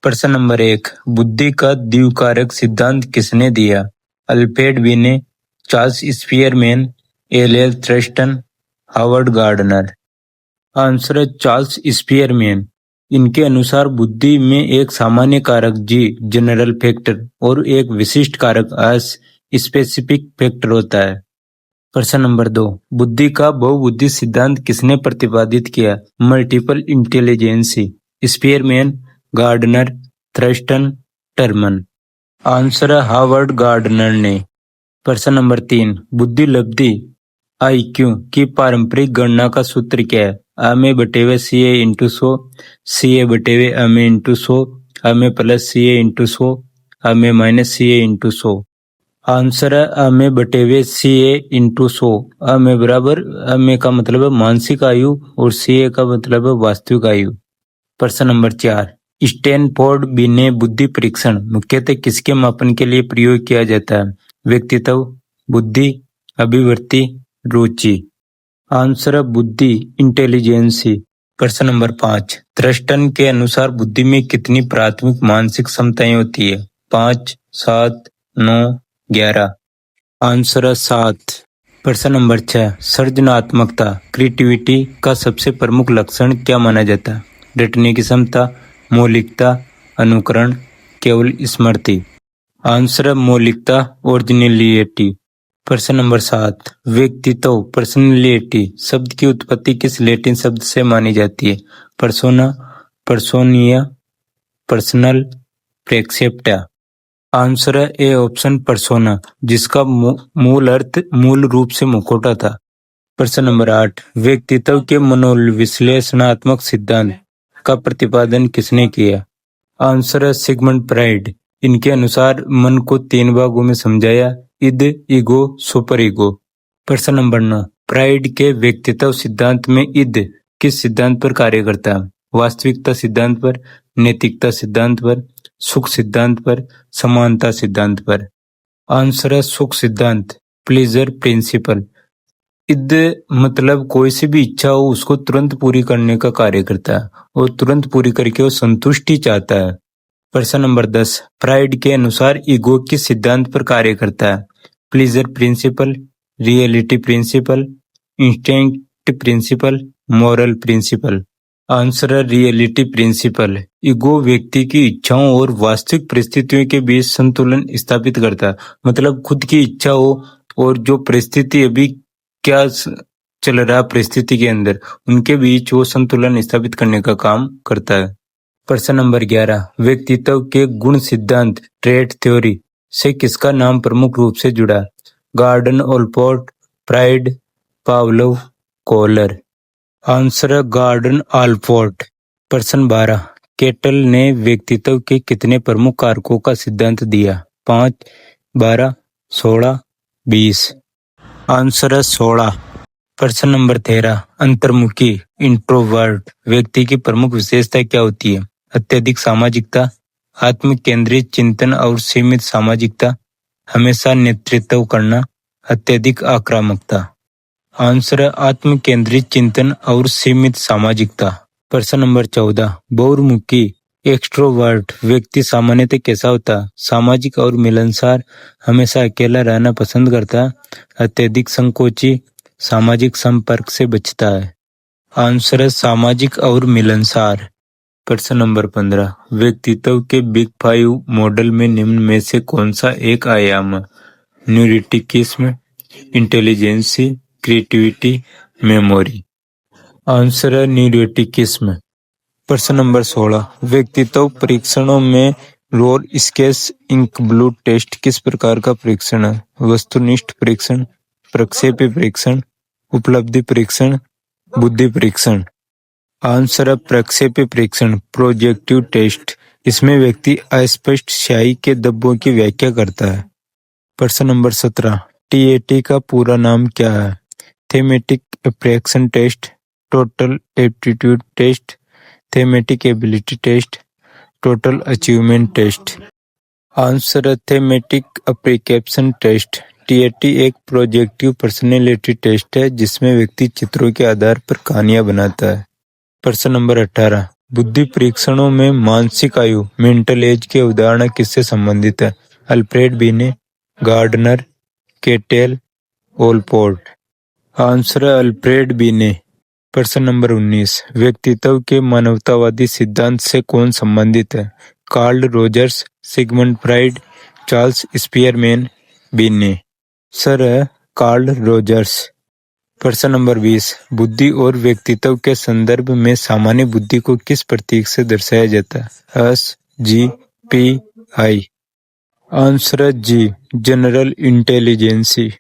प्रश्न नंबर 1, बुद्धि का द्विकारक सिद्धांत किसने दिया? Alfred Binet, Charles Spearman, L Thurstone, Howard Gardner. Answer है चार्ल्स स्पीयरमैन। इनके अनुसार बुद्धि में एक सामान्य कारक जी, जनरल फैक्टर, और एक विशिष्ट कारक एस, स्पेसिफिक फैक्टर होता है। प्रश्न नंबर 2, बुद्धि का बहुबुद्धि सिद्धांत किसने प्रतिपादित किया? Multiple intelligence, Spearman, Gardner, Thurstone, Terman. Answer है हावर्ड गार्डनर ने। प्रश्न नंबर 3, बुद्धि लब्धि IQ की पारंपरिक गणना का सूत्र क्या है? एम बटे हुए CA इंटू 100, CA बटे हुए M into 100, M plus CA into 100, M minus CA into 100। Answer है एम बटे हुए CA इंटू 100। एम बराबर, एम का मतलब है मानसिक आयु और CA का मतलब है वास्तविक आयु। प्रश्न नंबर 4, स्टैनफोर्ड बिने बुद्धि परीक्षण मुख्यतः किसके मापन के लिए प्रयोग किया जाता है? व्यक्तित्व, बुद्धि, अभिवृत्ति, रुचि। आंसर है बुद्धि, इंटेलिजेंसी। प्रश्न नंबर 5, थ्रस्टन के अनुसार बुद्धि में कितनी प्राथमिक मानसिक क्षमताएं होती है? 5, 7, 9, 11। आंसर है 7। प्रश्न नंबर 6, सृजनात्मकता क्रिएटिविटी का सबसे प्रमुख लक्षण क्या माना जाता है? रटने की क्षमता, मौलिकता, अनुकरण, केवल स्मृति। आंसर है मौलिकता, ओरिजिनलिटी। प्रश्न नंबर 7, व्यक्तित्व पर्सनैलिटी शब्द की उत्पत्ति किस लैटिन शब्द से मानी जाती है? पर्सोना, पर्सोनिया, पर्सनल, प्रेक्सेप्टा। आंसर है ए ऑप्शन पर्सोना, जिसका मूल अर्थ मूल रूप से मुखौटा था। प्रश्न नंबर 8, व्यक्तित्व के मनोविश्लेषणात्मक सिद्धांत का प्रतिपादन किसने किया? आंसर है सिगमंड फ्राइड। इनके अनुसार मन को 3 भागों में समझाया, इद, ईगो, सुपर ईगो। प्रश्न नंबर 9, फ्राइड के व्यक्तित्व सिद्धांत में इद किस सिद्धांत पर कार्य करता है? वास्तविकता सिद्धांत पर, नैतिकता सिद्धांत पर, सुख सिद्धांत पर, समानता सिद्धांत पर। आंसर है सुख सिद्धांत, प्लेजर प्रिंसिपल। इद मतलब कोई सी भी इच्छा हो उसको तुरंत पूरी करने का कार्य करता है और तुरंत पूरी करके वो संतुष्टि चाहता है। प्रश्न नंबर 10, फ्राइड के अनुसार ईगो किस सिद्धांत पर कार्य करता है? Pleasure principle, reality principle, instinct principle, moral principle. Answer है रियलिटी प्रिंसिपल। ईगो व्यक्ति की इच्छाओं और वास्तविक परिस्थितियों के बीच संतुलन स्थापित करता है। मतलब खुद की इच्छा हो और जो परिस्थिति अभी क्या चल रहा परिस्थिति के अंदर, उनके बीच वो संतुलन स्थापित करने का काम करता है। प्रश्न नंबर 11, व्यक्तित्व के गुण सिद्धांत ट्रेट थ्योरी से किसका नाम प्रमुख रूप से जुड़ा? Gordon, Allport, Freud, Pavlov, Kohler. Answer है गार्डन ऑलपोर्ट। प्रश्न 12, केटल ने व्यक्तित्व के कितने प्रमुख कारकों का सिद्धांत दिया? 5, 12, 16, 20। आंसर है 16। प्रश्न नंबर 13, अंतर्मुखी इंट्रोवर्ट व्यक्ति की प्रमुख विशेषता क्या होती है? अत्यधिक सामाजिकता, आत्म केंद्रित चिंतन और सीमित सामाजिकता, हमेशा नेतृत्व करना, अत्यधिक आक्रामकता। आंसर है आत्म केंद्रित चिंतन और सीमित सामाजिकता। प्रश्न नंबर 14, बहुमुखी एक्सट्रोवर्ट व्यक्ति सामान्यतः कैसा होता है? सामाजिक और मिलनसार, हमेशा अकेला रहना पसंद करता है, अत्यधिक संकोची, सामाजिक संपर्क से बचता है। आंसर है सामाजिक और मिलनसार। प्रश्न नंबर 15, व्यक्तित्व के बिग 5 मॉडल में निम्न में से कौन सा एक आयाम है? Neuroticism, intelligence, creativity, memory. Answer है न्यूरोटिकिज्म। प्रश्न नंबर 16, व्यक्तित्व परीक्षणों में Rorschach ink blot test किस प्रकार का परीक्षण है? वस्तुनिष्ठ परीक्षण, प्रक्षेपी परीक्षण, उपलब्धि परीक्षण, बुद्धि परीक्षण। आंसर है प्रक्षेपी परीक्षण, प्रोजेक्टिव टेस्ट। इसमें व्यक्ति अस्पष्ट स्याही के धब्बों की व्याख्या करता है। प्रश्न नंबर 17, TAT का पूरा नाम क्या है? Thematic apperception test, total aptitude test, thematic ability test, total achievement test. Answer है थेमेटिक अप्रिकेप्शन टेस्ट। TAT एक प्रोजेक्टिव पर्सनैलिटी टेस्ट है जिसमें व्यक्ति चित्रों के आधार पर कहानियां बनाता है। प्रश्न नंबर 18, बुद्धि परीक्षणों में मानसिक आयु मेंटल एज की अवधारणा किससे संबंधित है? अल्फ्रेड बिने, गार्डनर, केटेल, ओलपोर्ट। आंसर है अल्फ्रेड बिने। प्रश्न नंबर 19, व्यक्तित्व के मानवतावादी सिद्धांत से कौन संबंधित है? Carl Rogers, Sigmund Freud, Charles Spearman, बिने। सर है कार्ल रोजर्स। प्रश्न नंबर 20, बुद्धि और व्यक्तित्व के संदर्भ में सामान्य बुद्धि को किस प्रतीक से दर्शाया जाता है? एस, जी, पी, आई। आंसर है जी, जनरल इंटेलिजेंसी।